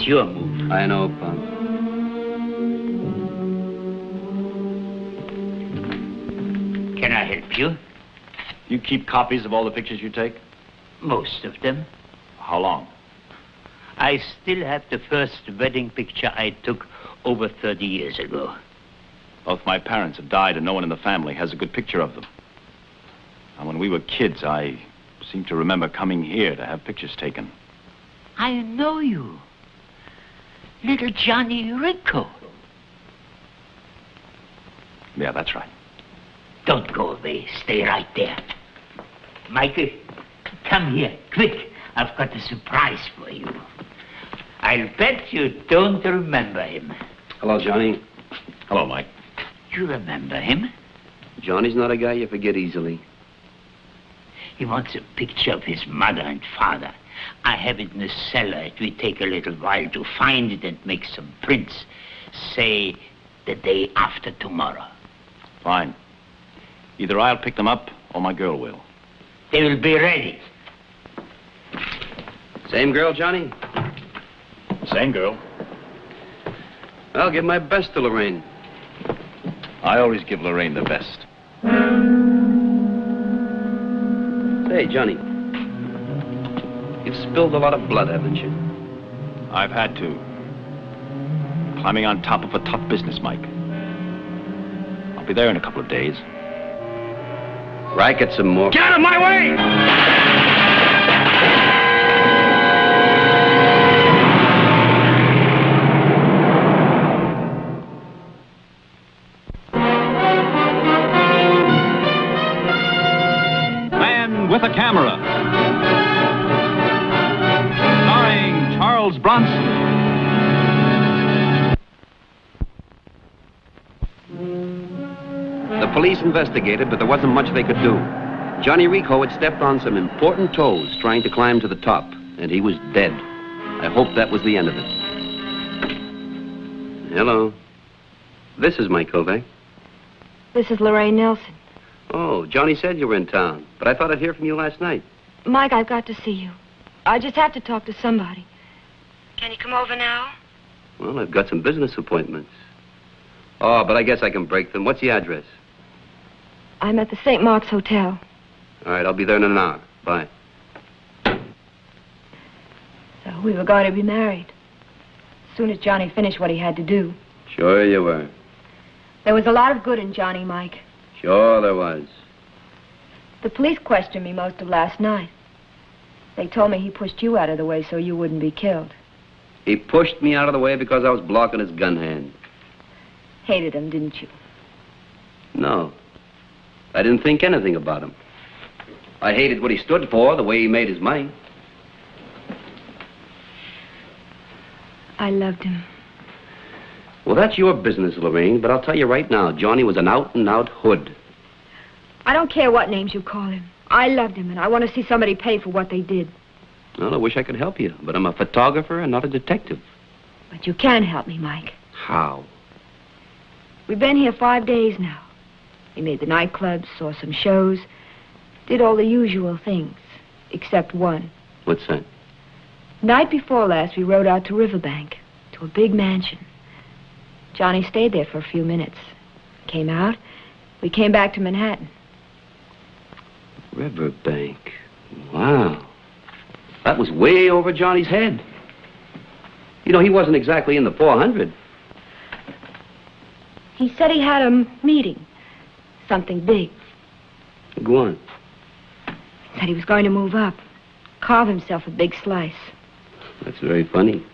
your move. I know, Pop. Can I help you? You keep copies of all the pictures you take? Most of them. How long? I still have the first wedding picture I took over 30 years ago. Both my parents have died and no one in the family has a good picture of them. And when we were kids, I seem to remember coming here to have pictures taken. I know you. Little Johnny Rico. Yeah, that's right. Don't go away. Stay right there. Michael, come here, quick. I've got a surprise for you. I'll bet you don't remember him. Hello, Johnny. Hello, Mike. You remember him? Johnny's not a guy you forget easily. He wants a picture of his mother and father. I have it in the cellar. It will take a little while to find it and make some prints. Say the day after tomorrow. Fine. Either I'll pick them up or my girl will. They will be ready. Same girl, Johnny? Same girl. I'll give my best to Lorraine. I always give Lorraine the best. Say, Johnny, you've spilled a lot of blood, haven't you? I've had to. Climbing on top of a tough business, Mike. I'll be there in a couple of days. Racket some more. Get out of my way! With a Camera, starring Charles Bronson. The police investigated, but there wasn't much they could do. Johnny Rico had stepped on some important toes trying to climb to the top, and he was dead. I hope that was the end of it. Hello. This is Mike Kovac. This is Lorraine Nelson. Oh, Johnny said you were in town, but I thought I'd hear from you last night. Mike, I've got to see you. I just have to talk to somebody. Can you come over now? Well, I've got some business appointments. Oh, but I guess I can break them. What's the address? I'm at the St. Mark's Hotel. All right, I'll be there in an hour. Bye. So we were going to be married. As soon as Johnny finished what he had to do. Sure you were. There was a lot of good in Johnny, Mike. Sure there was. The police questioned me most of last night. They told me he pushed you out of the way so you wouldn't be killed. He pushed me out of the way because I was blocking his gun hand. Hated him, didn't you? No. I didn't think anything about him. I hated what he stood for, the way he made his money. I loved him. Well, that's your business, Lorraine, but I'll tell you right now, Johnny was an out-and-out hood. I don't care what names you call him. I loved him, and I want to see somebody pay for what they did. Well, I wish I could help you, but I'm a photographer and not a detective. But you can help me, Mike. How? We've been here 5 days now. We made the nightclubs, saw some shows, did all the usual things, except one. What's that? Night before last, we rode out to Riverbank, to a big mansion. Johnny stayed there for a few minutes. Came out. We came back to Manhattan. Riverbank. Wow. That was way over Johnny's head. You know, he wasn't exactly in the 400. He said he had a meeting. Something big. Go on. Said he was going to move up. Carve himself a big slice. That's very funny.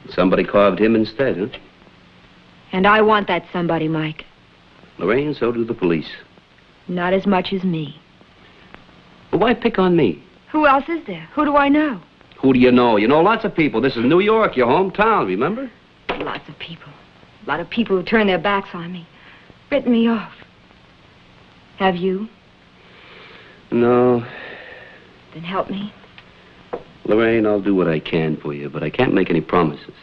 Somebody carved him instead, huh? And I want that somebody, Mike. Lorraine, so do the police. Not as much as me. But why pick on me? Who else is there? Who do I know? Who do you know? You know lots of people. This is New York, your hometown, remember? Lots of people. A lot of people who turned their backs on me. Written me off. Have you? No. Then help me. Lorraine, I'll do what I can for you, but I can't make any promises.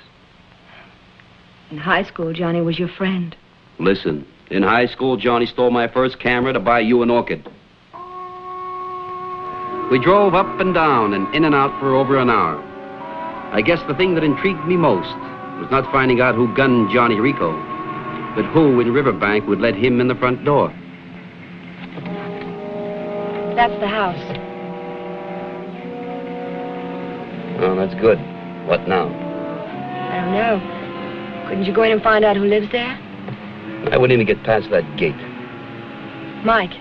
In high school, Johnny was your friend. Listen, in high school, Johnny stole my first camera to buy you an orchid. We drove up and down and in and out for over an hour. I guess the thing that intrigued me most was not finding out who gunned Johnny Rico, but who in Riverbank would let him in the front door. That's the house. Oh, that's good. What now? I don't know. Couldn't you go in and find out who lives there? I wouldn't even get past that gate. Mike.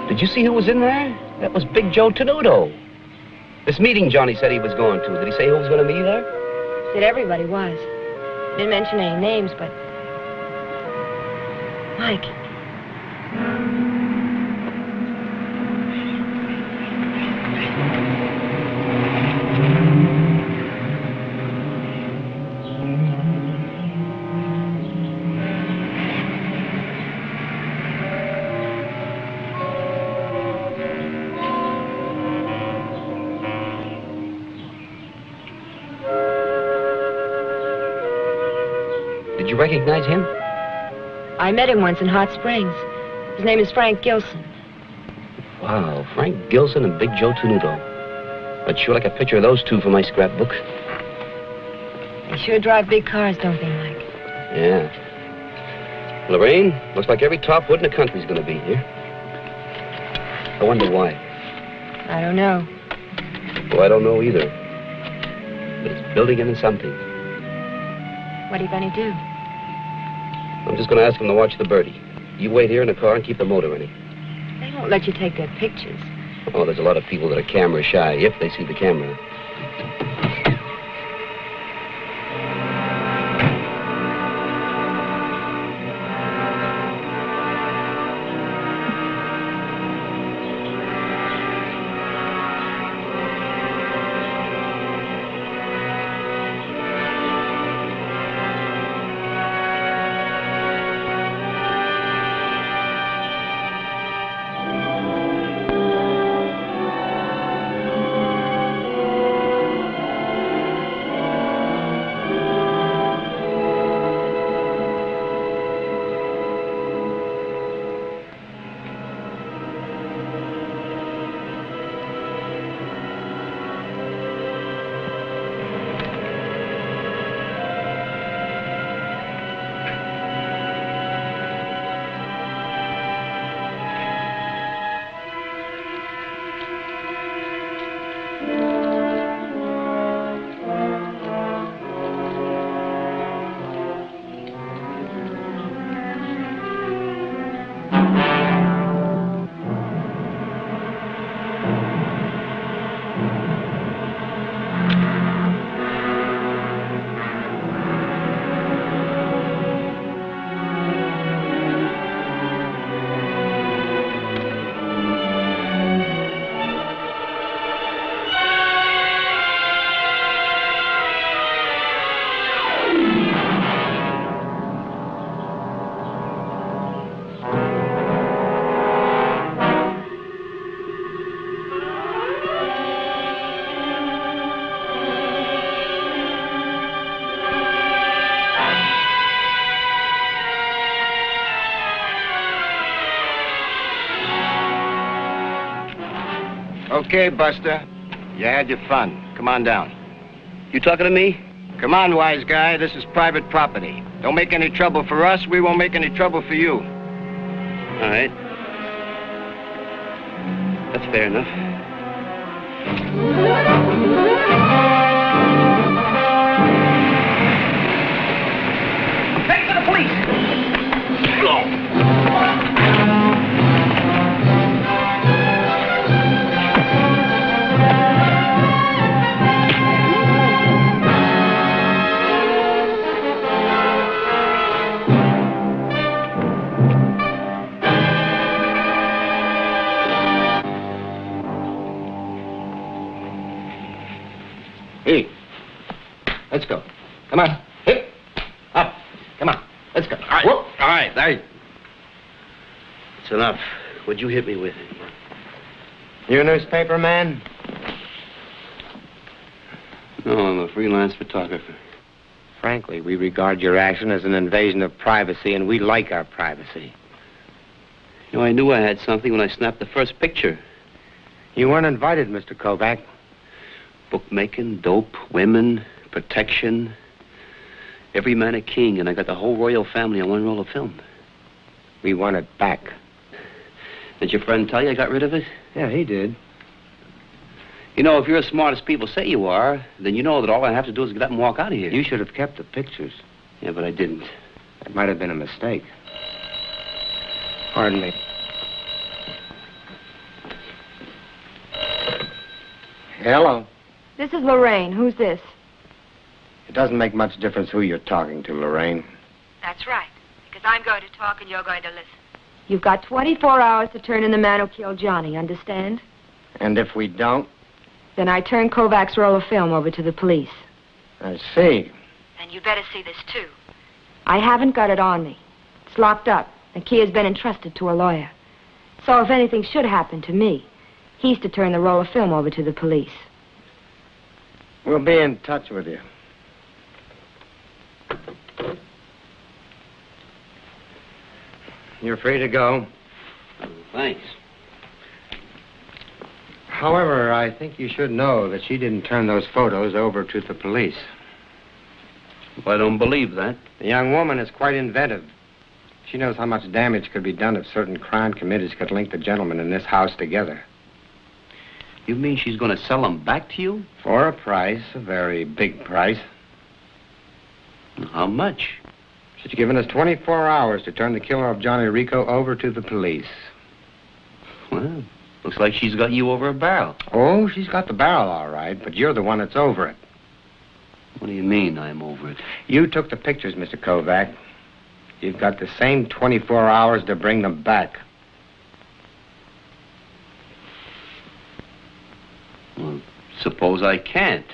Did you see who was in there? That was Big Joe Tenuto. This meeting Johnny said he was going to. Did he say who was going to be there? Said everybody was. Didn't mention any names, but... Mike. Did you recognize him? I met him once in Hot Springs. His name is Frank Gilson. Wow, Frank Gilson and Big Joe Tenuto. I'd sure like a picture of those two for my scrapbook. They sure drive big cars, don't they, Mike? Yeah. Lorraine, looks like every top wood in the country's gonna be here. I wonder why. I don't know. Well, I don't know either. But it's building into something. What are you going to do? I'm just gonna ask him to watch the birdie. You wait here in the car and keep the motor running. They won't let you take their pictures. Oh, there's a lot of people that are camera shy, if they see the camera. Okay, Buster. You had your fun. Come on down. You talking to me? Come on, wise guy. This is private property. Don't make any trouble for us. We won't make any trouble for you. All right. That's fair enough. Take to the police! Hey, let's go. Come on. Hip. Up. Come on. Let's go. All right. Whoop. All right. It's enough. What'd you hit me with? You a newspaper man? No, I'm a freelance photographer. Frankly, we regard your action as an invasion of privacy, and we like our privacy. You know, I knew I had something when I snapped the first picture. You weren't invited, Mr. Kovac. Bookmaking, dope, women, protection. Every man a king, and I got the whole royal family on one roll of film. We want it back. Did your friend tell you I got rid of it? Yeah, he did. You know, if you're as smart as people say you are, then you know that all I have to do is get up and walk out of here. You should have kept the pictures. Yeah, but I didn't. That might have been a mistake. Pardon me. Hello. This is Lorraine. Who's this? It doesn't make much difference who you're talking to, Lorraine. That's right. Because I'm going to talk and you're going to listen. You've got 24 hours to turn in the man who killed Johnny, understand? And if we don't? Then I turn Kovac's roll of film over to the police. I see. And you better see this, too. I haven't got it on me. It's locked up. The key has been entrusted to a lawyer. So if anything should happen to me, he's to turn the roll of film over to the police. We'll be in touch with you. You're free to go. Thanks. However, I think you should know that she didn't turn those photos over to the police. Well, I don't believe that. The young woman is quite inventive. She knows how much damage could be done if certain crime committees could link the gentlemen in this house together. You mean she's going to sell them back to you? For a price, a very big price. How much? She's given us 24 hours to turn the killer of Johnny Rico over to the police. Well, looks like she's got you over a barrel. Oh, she's got the barrel all right, but you're the one that's over it. What do you mean I'm over it? You took the pictures, Mr. Kovac. You've got the same 24 hours to bring them back. Well, suppose I can't.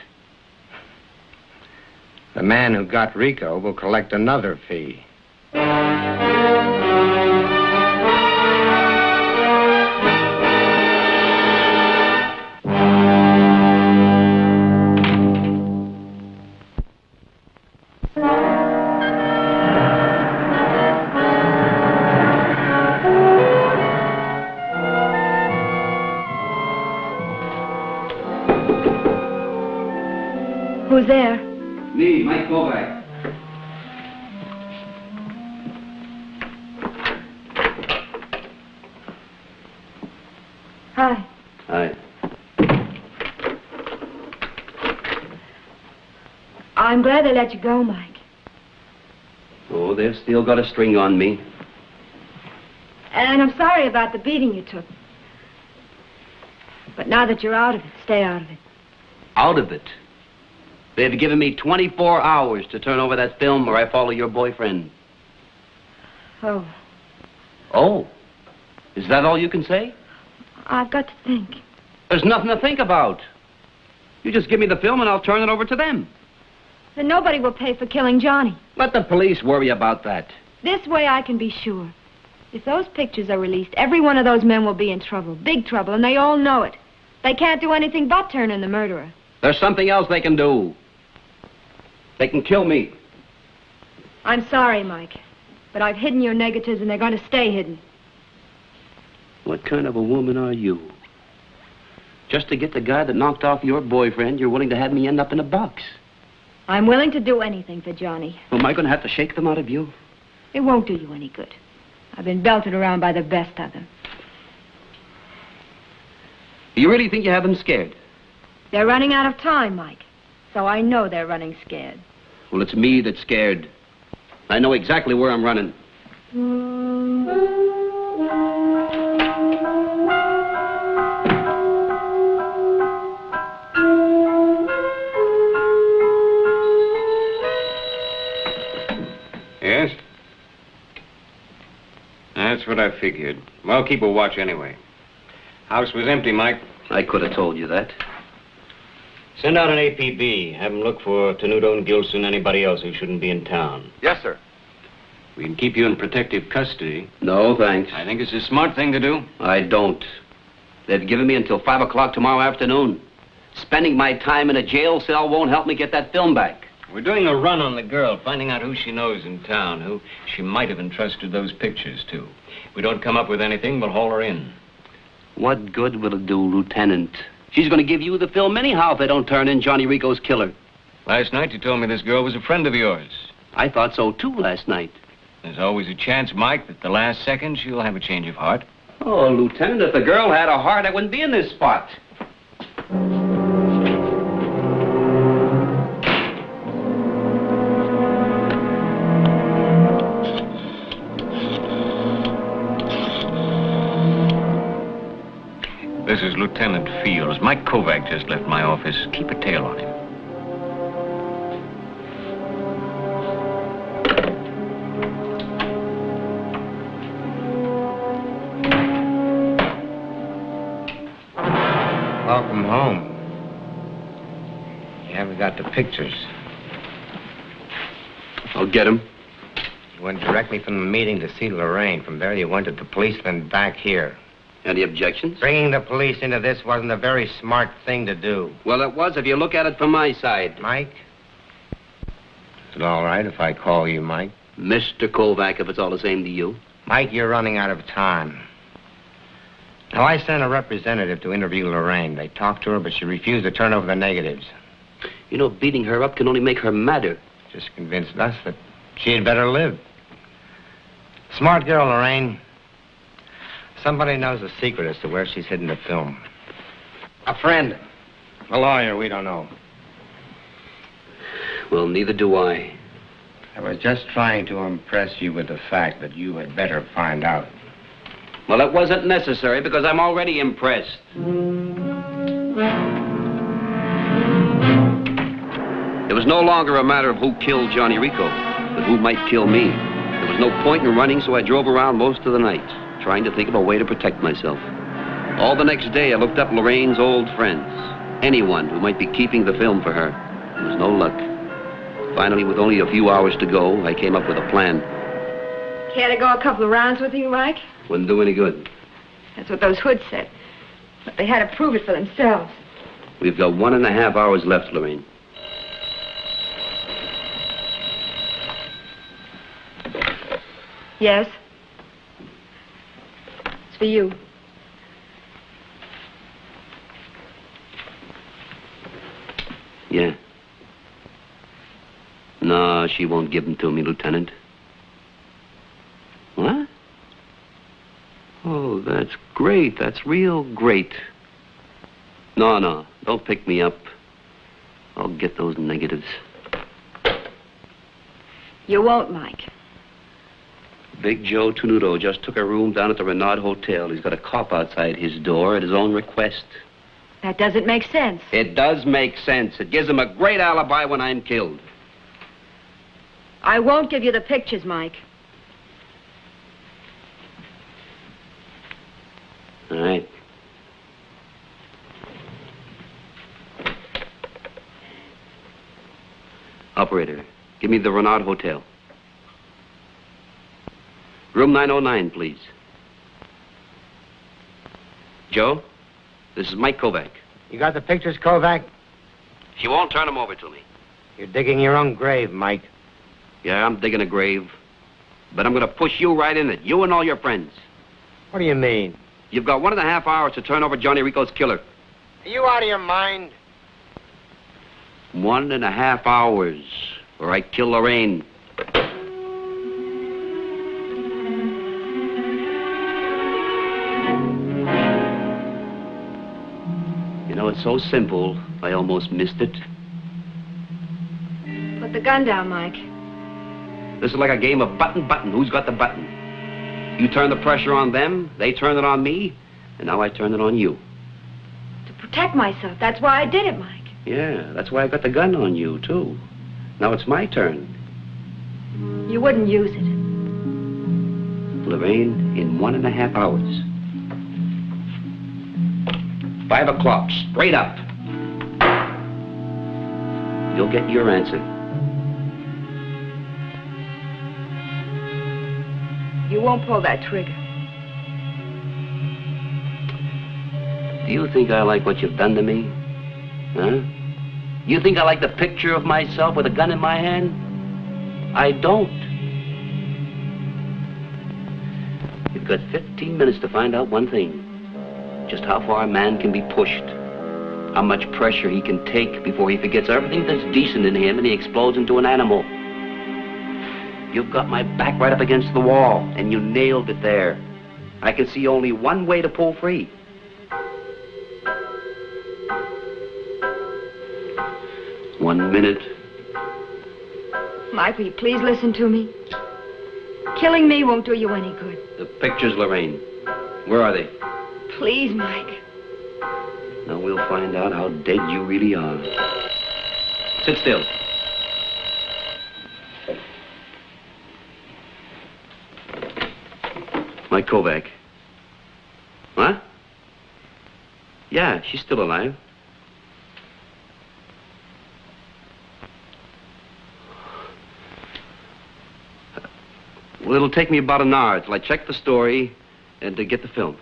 The man who got Rico will collect another fee. Who's there? Me, Mike Kovac. Hi. Hi. I'm glad they let you go, Mike. Oh, they've still got a string on me. And I'm sorry about the beating you took. But now that you're out of it, stay out of it. Out of it? They've given me 24 hours to turn over that film or I follow your boyfriend. Oh, Oh? Is that all you can say? I've got to think. There's nothing to think about. You just give me the film and I'll turn it over to them. Then nobody will pay for killing Johnny. Let the police worry about that. This way I can be sure. If those pictures are released, every one of those men will be in trouble. Big trouble, and they all know it. They can't do anything but turn in the murderer. There's something else they can do. They can kill me. I'm sorry, Mike. But I've hidden your negatives, and they're going to stay hidden. What kind of a woman are you? Just to get the guy that knocked off your boyfriend, you're willing to have me end up in a box. I'm willing to do anything for Johnny. Well, am I going to have to shake them out of you? It won't do you any good. I've been belted around by the best of them. You really think you have them scared? They're running out of time, Mike. So I know they're running scared. Well, it's me that's scared. I know exactly where I'm running. Yes? That's what I figured. Well, keep a watch anyway. House was empty, Mike. I could have told you that. Send out an APB. Have them look for Tenuto and Gilson, anybody else who shouldn't be in town. Yes, sir. We can keep you in protective custody. No, thanks. I think it's a smart thing to do. I don't. They've given me until 5 o'clock tomorrow afternoon. Spending my time in a jail cell won't help me get that film back. We're doing a run on the girl, finding out who she knows in town, who she might have entrusted those pictures to. If we don't come up with anything, we'll haul her in. What good will it do, Lieutenant? She's going to give you the film anyhow if they don't turn in Johnny Rico's killer. Last night you told me this girl was a friend of yours. I thought so, too, last night. There's always a chance, Mike, that the last second she'll have a change of heart. Oh, Lieutenant, if the girl had a heart, I wouldn't be in this spot. This is Lieutenant Fields. Mike Kovac just left my office. Keep a tail on him. Welcome home. You haven't got the pictures. I'll get him. You went directly from the meeting to see Lorraine. From there, you went to the police, then back here. Any objections? Bringing the police into this wasn't a very smart thing to do. Well, it was if you look at it from my side. Mike? Is it all right if I call you Mike? Mr. Kovac, if it's all the same to you. Mike, you're running out of time. Now, I sent a representative to interview Lorraine. They talked to her, but she refused to turn over the negatives. You know, beating her up can only make her madder. Just convinced us that she had better live. Smart girl, Lorraine. Somebody knows the secret as to where she's hidden the film. A friend. A lawyer, we don't know. Well, neither do I. I was just trying to impress you with the fact that you had better find out. Well, it wasn't necessary because I'm already impressed. It was no longer a matter of who killed Johnny Rico, but who might kill me. There was no point in running, so I drove around most of the night, trying to think of a way to protect myself. All the next day, I looked up Lorraine's old friends, anyone who might be keeping the film for her. There was no luck. Finally, with only a few hours to go, I came up with a plan. Care to go a couple of rounds with you, Mike? Wouldn't do any good. That's what those hoods said. But they had to prove it for themselves. We've got 1.5 hours left, Lorraine. Yes? It's for you. Yeah. No, she won't give them to me, Lieutenant. What? Oh, that's great. That's real great. No, don't pick me up. I'll get those negatives. You won't, Mike. Big Joe Tenuto just took a room down at the Renaud Hotel. He's got a cop outside his door at his own request. That doesn't make sense. It does make sense. It gives him a great alibi when I'm killed. I won't give you the pictures, Mike. All right. Operator, give me the Renaud Hotel. Room 909, please. Joe, this is Mike Kovac. You got the pictures, Kovac? She won't turn them over to me. You're digging your own grave, Mike. Yeah, I'm digging a grave. But I'm going to push you right in it, you and all your friends. What do you mean? You've got 1.5 hours to turn over Johnny Rico's killer. Are you out of your mind? 1.5 hours, or I kill Lorraine. You know, it's so simple, I almost missed it. Put the gun down, Mike. This is like a game of button. Who's got the button? You turn the pressure on them, they turn it on me, and now I turn it on you. To protect myself. That's why I did it, Mike. Yeah, that's why I got the gun on you, too. Now it's my turn. You wouldn't use it. Lorraine, in 1.5 hours. 5 o'clock, straight up. You'll get your answer. You won't pull that trigger. Do you think I like what you've done to me? Huh? You think I like the picture of myself with a gun in my hand? I don't. You've got 15 minutes to find out one thing. Just how far a man can be pushed. How much pressure he can take before he forgets everything that's decent in him and he explodes into an animal. You've got my back right up against the wall, and you nailed it there. I can see only one way to pull free. One minute. Mike, will you please listen to me? Killing me won't do you any good. The pictures, Lorraine. Where are they? Please, Mike. Now we'll find out how dead you really are. Sit still. Mike Kovac. What? Yeah, she's still alive. Well, it'll take me about an hour till I check the story and to get the film.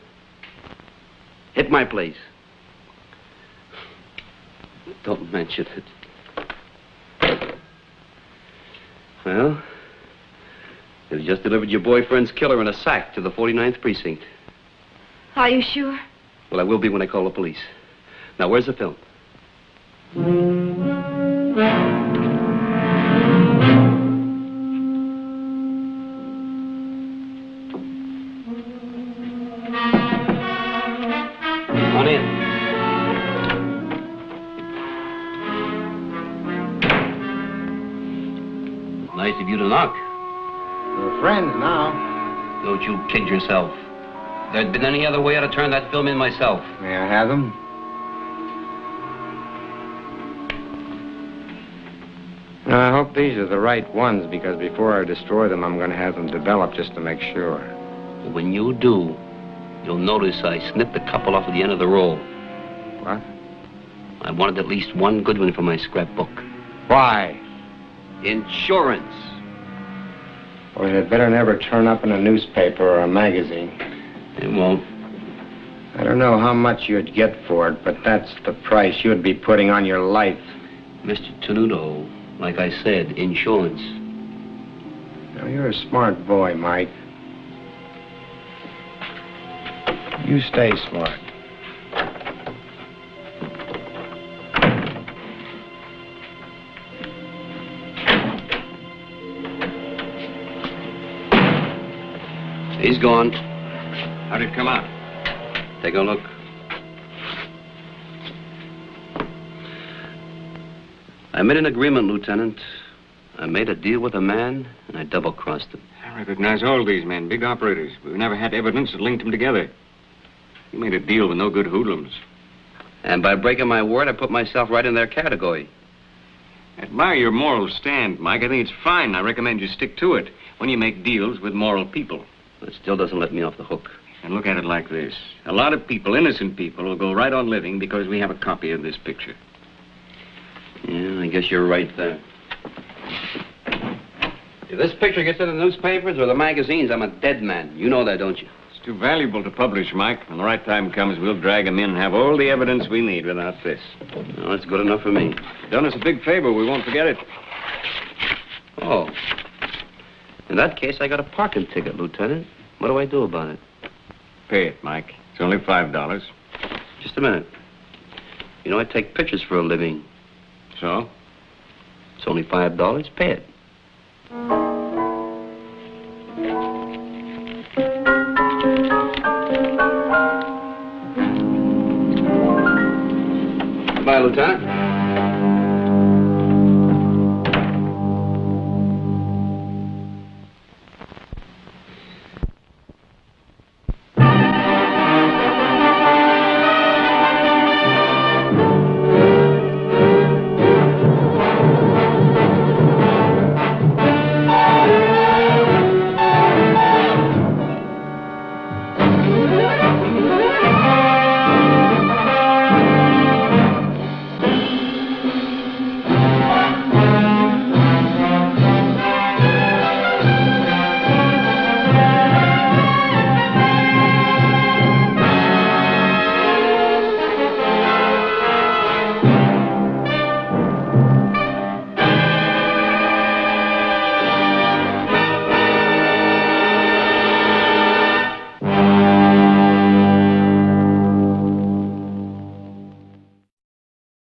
Hit my place. Don't mention it. Well, you've just delivered your boyfriend's killer in a sack to the 49th precinct. Are you sure? Well, I will be when I call the police. Now, where's the film? On in. Nice of you to knock. We're friends now. Don't you kid yourself. If there'd been any other way, I'd have turned that film in myself. May I have them? I hope these are the right ones, because before I destroy them, I'm going to have them developed just to make sure. When you do, you'll notice I snipped a couple off at the end of the roll. What? I wanted at least one good one for my scrapbook. Why? Insurance. Well, it had better never turn up in a newspaper or a magazine. It won't. I don't know how much you'd get for it, but that's the price you'd be putting on your life. Mr. Tenuto, like I said, insurance. Now, you're a smart boy, Mike. You stay smart. He's gone. How'd it come out? Take a look. I made an agreement, Lieutenant. I made a deal with a man, and I double-crossed him. I recognize all these men, big operators. We've never had evidence that linked them together. You made a deal with no good hoodlums. And by breaking my word, I put myself right in their category. I admire your moral stand, Mike. I think it's fine. I recommend you stick to it when you make deals with moral people. It still doesn't let me off the hook. And look at it like this. A lot of people, innocent people, will go right on living because we have a copy of this picture. Yeah, I guess you're right there. If this picture gets in the newspapers or the magazines, I'm a dead man. You know that, don't you? It's too valuable to publish, Mike. When the right time comes, we'll drag them in and have all the evidence we need without this. Well, that's good enough for me. You've done us a big favor. We won't forget it. Oh. In that case, I got a parking ticket, Lieutenant. What do I do about it? Pay it, Mike. It's only $5. Just a minute. You know, I take pictures for a living. So? It's only $5. Pay it. Goodbye, Lieutenant.